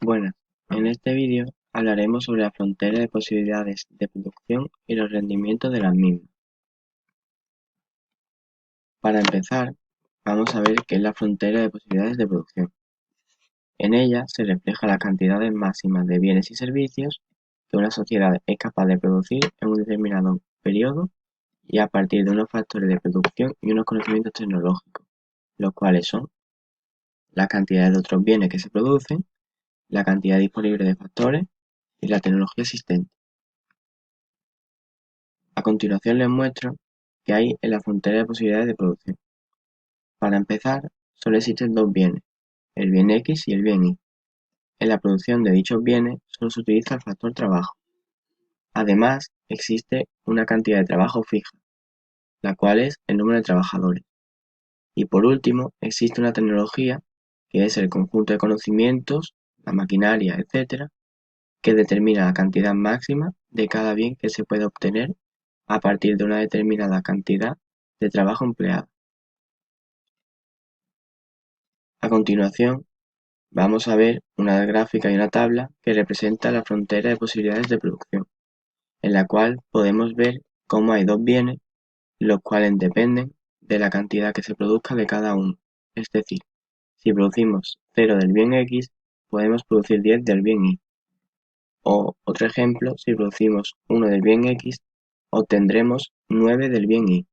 Buenas, en este vídeo hablaremos sobre la frontera de posibilidades de producción y los rendimientos de las mismas. Para empezar, vamos a ver qué es la frontera de posibilidades de producción. En ella se refleja las cantidades máximas de bienes y servicios que una sociedad es capaz de producir en un determinado periodo y a partir de unos factores de producción y unos conocimientos tecnológicos, los cuales son la cantidad de otros bienes que se producen, la cantidad disponible de factores y la tecnología existente. A continuación les muestro qué hay en la frontera de posibilidades de producción. Para empezar, solo existen dos bienes, el bien X y el bien Y. En la producción de dichos bienes solo se utiliza el factor trabajo. Además, existe una cantidad de trabajo fija, la cual es el número de trabajadores. Y por último, existe una tecnología, que es el conjunto de conocimientos, la maquinaria, etc., que determina la cantidad máxima de cada bien que se puede obtener a partir de una determinada cantidad de trabajo empleado. A continuación, vamos a ver una gráfica y una tabla que representa la frontera de posibilidades de producción, en la cual podemos ver cómo hay dos bienes, los cuales dependen de la cantidad que se produzca de cada uno. Es decir, si producimos 0 del bien X, podemos producir 10 del bien Y. O, otro ejemplo, si producimos 1 del bien X, obtendremos 9 del bien Y.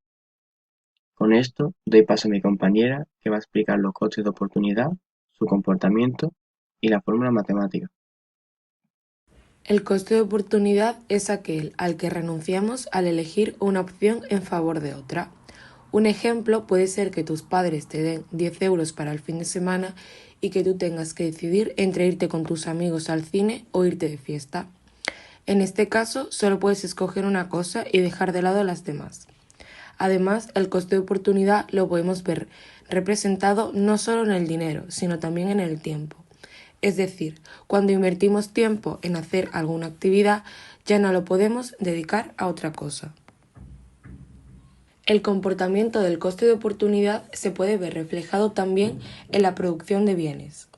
Con esto, doy paso a mi compañera, que va a explicar los costes de oportunidad, su comportamiento y la fórmula matemática. El coste de oportunidad es aquel al que renunciamos al elegir una opción en favor de otra. Un ejemplo puede ser que tus padres te den 10 euros para el fin de semana y que tú tengas que decidir entre irte con tus amigos al cine o irte de fiesta. En este caso, solo puedes escoger una cosa y dejar de lado las demás. Además, el coste de oportunidad lo podemos ver representado no solo en el dinero, sino también en el tiempo. Es decir, cuando invertimos tiempo en hacer alguna actividad, ya no lo podemos dedicar a otra cosa. El comportamiento del coste de oportunidad se puede ver reflejado también en la producción de bienes.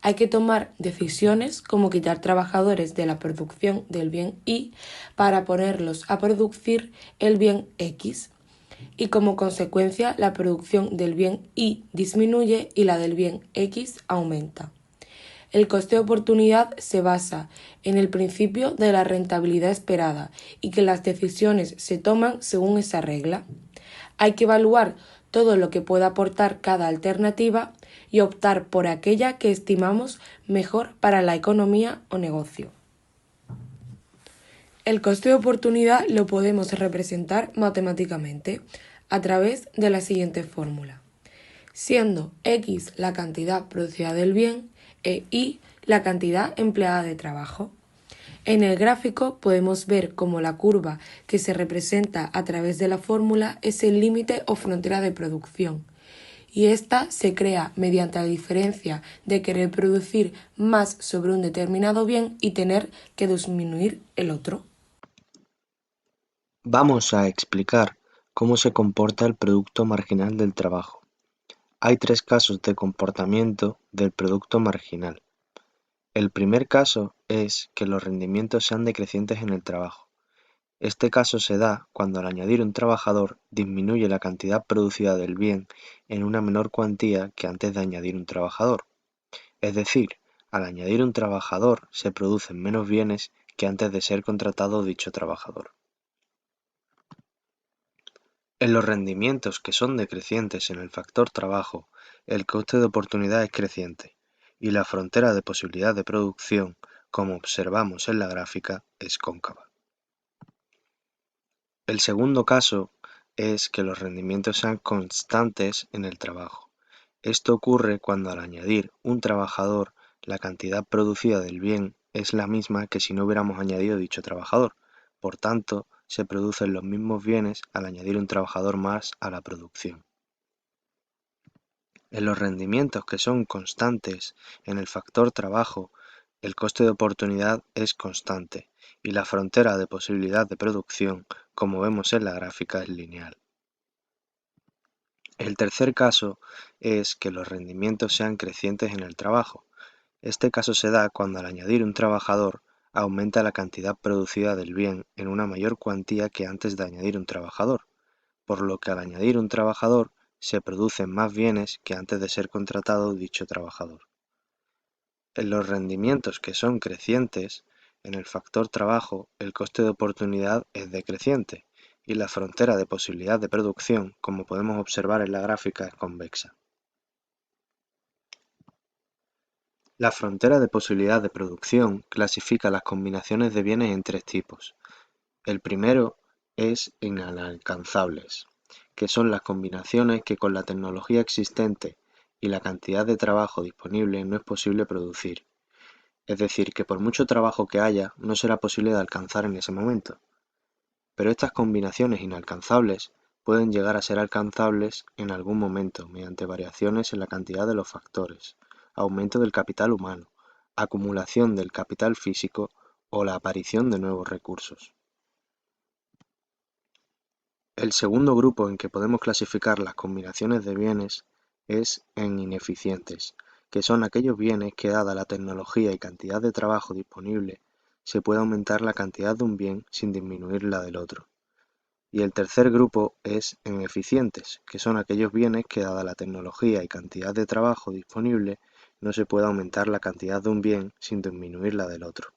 Hay que tomar decisiones como quitar trabajadores de la producción del bien Y para ponerlos a producir el bien X, y como consecuencia la producción del bien Y disminuye y la del bien X aumenta. El coste de oportunidad se basa en el principio de la rentabilidad esperada y que las decisiones se toman según esa regla. Hay que evaluar todo lo que pueda aportar cada alternativa y optar por aquella que estimamos mejor para la economía o negocio. El coste de oportunidad lo podemos representar matemáticamente a través de la siguiente fórmula, siendo X la cantidad producida del bien e Y la cantidad empleada de trabajo. En el gráfico podemos ver cómo la curva que se representa a través de la fórmula es el límite o frontera de producción, y esta se crea mediante la diferencia de querer producir más sobre un determinado bien y tener que disminuir el otro. Vamos a explicar cómo se comporta el producto marginal del trabajo. Hay tres casos de comportamiento del producto marginal. El primer caso es que los rendimientos sean decrecientes en el trabajo. Este caso se da cuando al añadir un trabajador disminuye la cantidad producida del bien en una menor cuantía que antes de añadir un trabajador. Es decir, al añadir un trabajador se producen menos bienes que antes de ser contratado dicho trabajador. En los rendimientos que son decrecientes en el factor trabajo, el coste de oportunidad es creciente, y la frontera de posibilidad de producción, como observamos en la gráfica, es cóncava. El segundo caso es que los rendimientos sean constantes en el trabajo. Esto ocurre cuando al añadir un trabajador, la cantidad producida del bien es la misma que si no hubiéramos añadido dicho trabajador. Por tanto, se producen los mismos bienes al añadir un trabajador más a la producción. En los rendimientos que son constantes en el factor trabajo, el coste de oportunidad es constante y la frontera de posibilidad de producción, como vemos en la gráfica, es lineal. El tercer caso es que los rendimientos sean crecientes en el trabajo. Este caso se da cuando al añadir un trabajador aumenta la cantidad producida del bien en una mayor cuantía que antes de añadir un trabajador, por lo que al añadir un trabajador se producen más bienes que antes de ser contratado dicho trabajador. En los rendimientos que son crecientes, en el factor trabajo el coste de oportunidad es decreciente y la frontera de posibilidad de producción, como podemos observar en la gráfica, es convexa. La frontera de posibilidad de producción clasifica las combinaciones de bienes en tres tipos. El primero es inalcanzables, que son las combinaciones que con la tecnología existente y la cantidad de trabajo disponible no es posible producir. Es decir, que por mucho trabajo que haya, no será posible de alcanzar en ese momento. Pero estas combinaciones inalcanzables pueden llegar a ser alcanzables en algún momento mediante variaciones en la cantidad de los factores, aumento del capital humano, acumulación del capital físico o la aparición de nuevos recursos. El segundo grupo en que podemos clasificar las combinaciones de bienes es en ineficientes, que son aquellos bienes que, dada la tecnología y cantidad de trabajo disponible, se puede aumentar la cantidad de un bien sin disminuir la del otro. Y el tercer grupo es en eficientes, que son aquellos bienes que, dada la tecnología y cantidad de trabajo disponible, no se puede aumentar la cantidad de un bien sin disminuir la del otro.